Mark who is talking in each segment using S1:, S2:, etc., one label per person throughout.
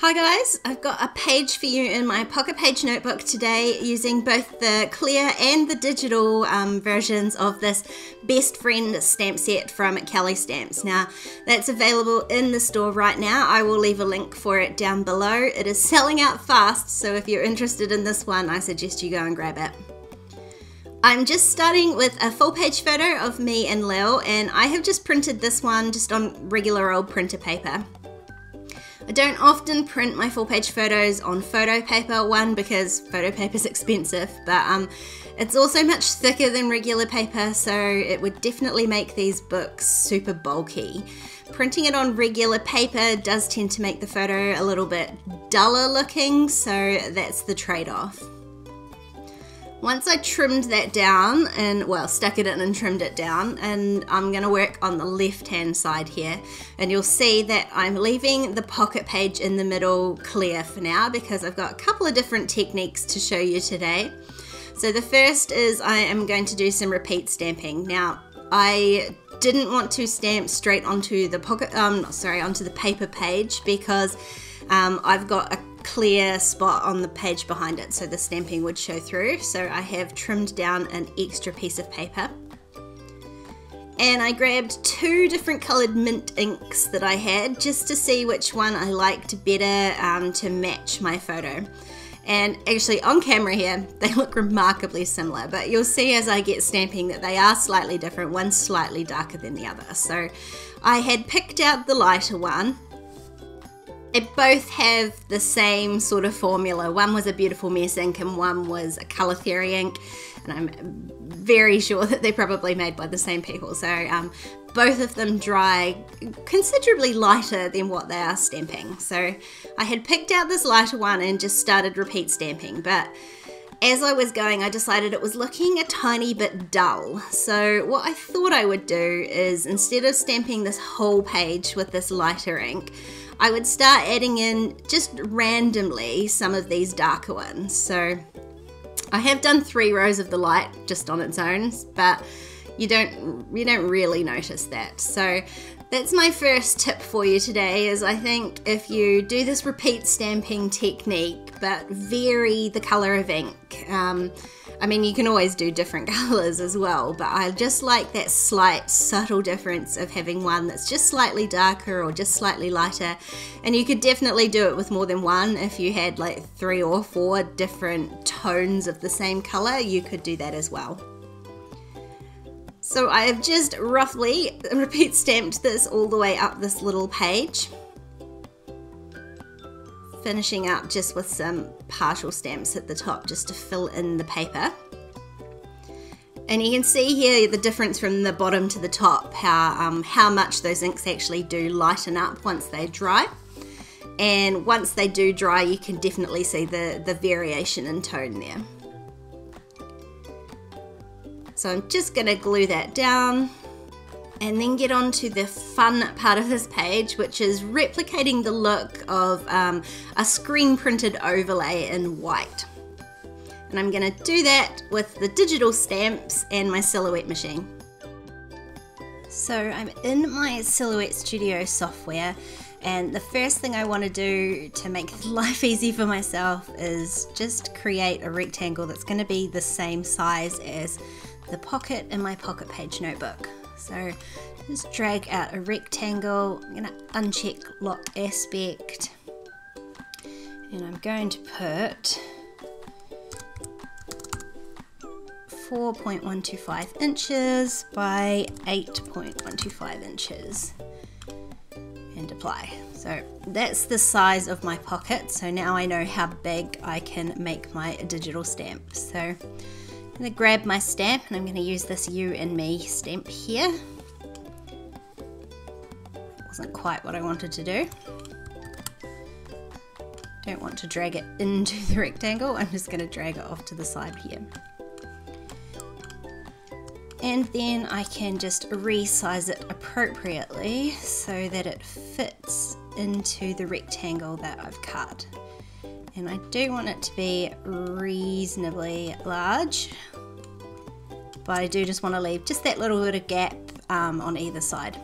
S1: Hi guys, I've got a page for you in my Pocket Page notebook today using both the clear and the digital versions of this Best Friend stamp set from Kelly Stamps. Now that's available in the store right now. I will leave a link for it down below. It is selling out fast, so if you're interested in this one, I suggest you go and grab it. I'm just starting with a full page photo of me and Lil, and I have just printed this one just on regular old printer paper. I don't often print my full page photos on photo paper, one because photo paper is expensive, but it's also much thicker than regular paper, so it would definitely make these books super bulky. Printing it on regular paper does tend to make the photo a little bit duller looking, so that's the trade-off. Once I trimmed that down and, well, stuck it in and trimmed it down, and I'm going to work on the left hand side here, and you'll see that I'm leaving the pocket page in the middle clear for now because I've got a couple of different techniques to show you today. So the first is I am going to do some repeat stamping. Now I didn't want to stamp straight onto the onto the paper page because I've got a clear spot on the page behind it, so the stamping would show through. So I have trimmed down an extra piece of paper, and I grabbed two different colored mint inks that I had just to see which one I liked better to match my photo. And actually on camera here they look remarkably similar, but you'll see as I get stamping that they are slightly different. One's slightly darker than the other. So I had picked out the lighter one. They both have the same sort of formula. One was a Beautiful Mess ink and one was a Color Theory ink, and I'm very sure that they're probably made by the same people. So both of them dry considerably lighter than what they are stamping. So I had picked out this lighter one and just started repeat stamping, but as I was going I decided it was looking a tiny bit dull. So what I thought I would do is, instead of stamping this whole page with this lighter ink, I would start adding in just randomly some of these darker ones. So I have done 3 rows of the light just on its own, but you don't really notice that. So that's my first tip for you today, is I think if you do this repeat stamping technique but vary the color of ink, I mean, you can always do different colors as well, but I just like that slight subtle difference of having one that's just slightly darker or just slightly lighter. And you could definitely do it with more than one. If you had like 3 or 4 different tones of the same color, you could do that as well. So I have just roughly repeat stamped this all the way up this little page, finishing up just with some partial stamps at the top just to fill in the paper. And you can see here the difference from the bottom to the top, how much those inks actually do lighten up once they dry. And once they do dry, you can definitely see the variation in tone there. So I'm just going to glue that down and then get on to the fun part of this page, which is replicating the look of a screen printed overlay in white. And I'm going to do that with the digital stamps and my Silhouette machine. So I'm in my Silhouette Studio software, and the first thing I want to do to make life easy for myself is just create a rectangle that's going to be the same size as the pocket in my Pocket Page notebook. So just drag out a rectangle. I'm going to uncheck lock aspect, and I'm going to put 4.125 inches by 8.125 inches and apply. So that's the size of my pocket. So now I know how big I can make my digital stamp. So I'm going to grab my stamp, and I'm going to use this You and Me stamp here. Wasn't quite what I wanted to do. Don't want to drag it into the rectangle. I'm just going to drag it off to the side here. And then I can just resize it appropriately so that it fits into the rectangle that I've cut. And I do want it to be reasonably large, but I do just want to leave just that little bit of gap on either side.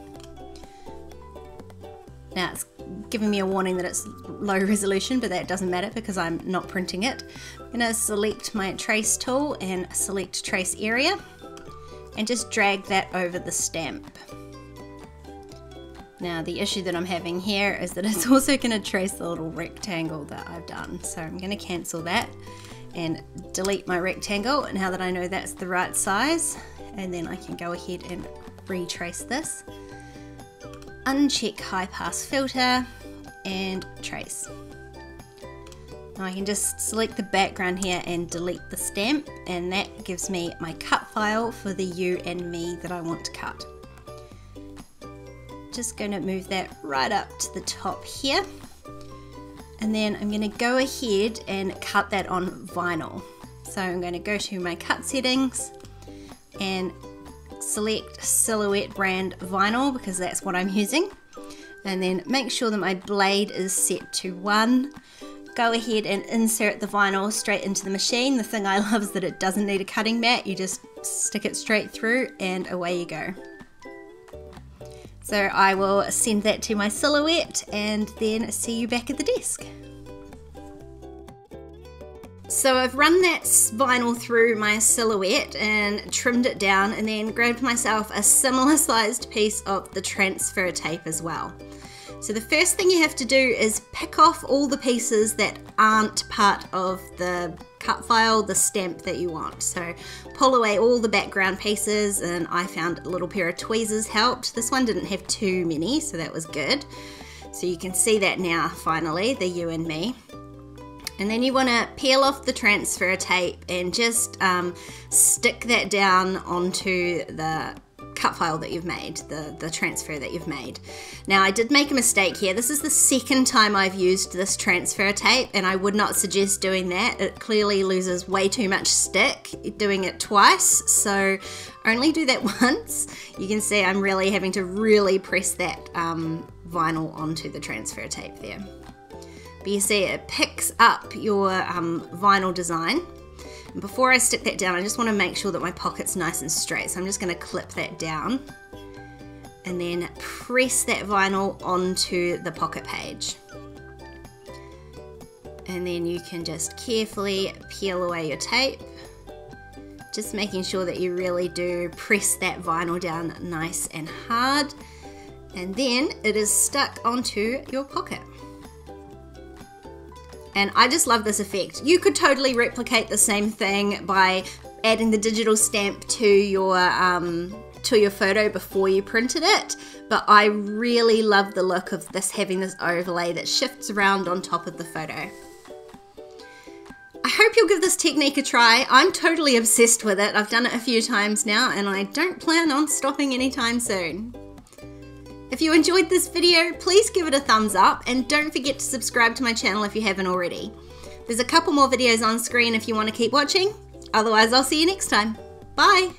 S1: Now it's giving me a warning that it's low resolution, but that doesn't matter because I'm not printing it. I'm going to select my trace tool and select trace area and just drag that over the stamp. Now the issue that I'm having here is that it's also going to trace the little rectangle that I've done. So I'm going to cancel that and delete my rectangle now that I know that's the right size, and then I can go ahead and retrace this. Uncheck high pass filter and trace. Now I can just select the background here and delete the stamp, and that gives me my cut file for the you and me that I want to cut. Just going to move that right up to the top here, and then I'm going to go ahead and cut that on vinyl. So I'm going to go to my cut settings and select Silhouette brand vinyl because that's what I'm using, and then make sure that my blade is set to 1. Go ahead and insert the vinyl straight into the machine. The thing I love is that it doesn't need a cutting mat, you just stick it straight through and away you go. So I will send that to my Silhouette and then see you back at the desk. So I've run that vinyl through my Silhouette and trimmed it down, and then grabbed myself a similar sized piece of the transfer tape as well. So the first thing you have to do is pick off all the pieces that aren't part of the cut file, the stamp that you want. So pull away all the background pieces, and I found a little pair of tweezers helped. This one didn't have too many, so that was good. So you can see that now, finally, the you and me. And then you want to peel off the transfer tape and just stick that down onto the cut file that you've made, the transfer that you've made. Now I did make a mistake here. This is the second time I've used this transfer tape, and I would not suggest doing that. It clearly loses way too much stick doing it twice, so only do that once. You can see I'm really having to press that vinyl onto the transfer tape there. But you see it picks up your vinyl design. And before I stick that down, I just want to make sure that my pocket's nice and straight. So I'm just going to clip that down and then press that vinyl onto the pocket page. And then you can just carefully peel away your tape, just making sure that you really do press that vinyl down nice and hard. And then it is stuck onto your pocket. And I just love this effect. You could totally replicate the same thing by adding the digital stamp to your photo before you printed it, but I really love the look of this having this overlay that shifts around on top of the photo. I hope you'll give this technique a try. I'm totally obsessed with it. I've done it a few times now, and I don't plan on stopping anytime soon. If you enjoyed this video, please give it a thumbs up, and don't forget to subscribe to my channel if you haven't already. There's a couple more videos on screen if you want to keep watching. Otherwise, I'll see you next time. Bye!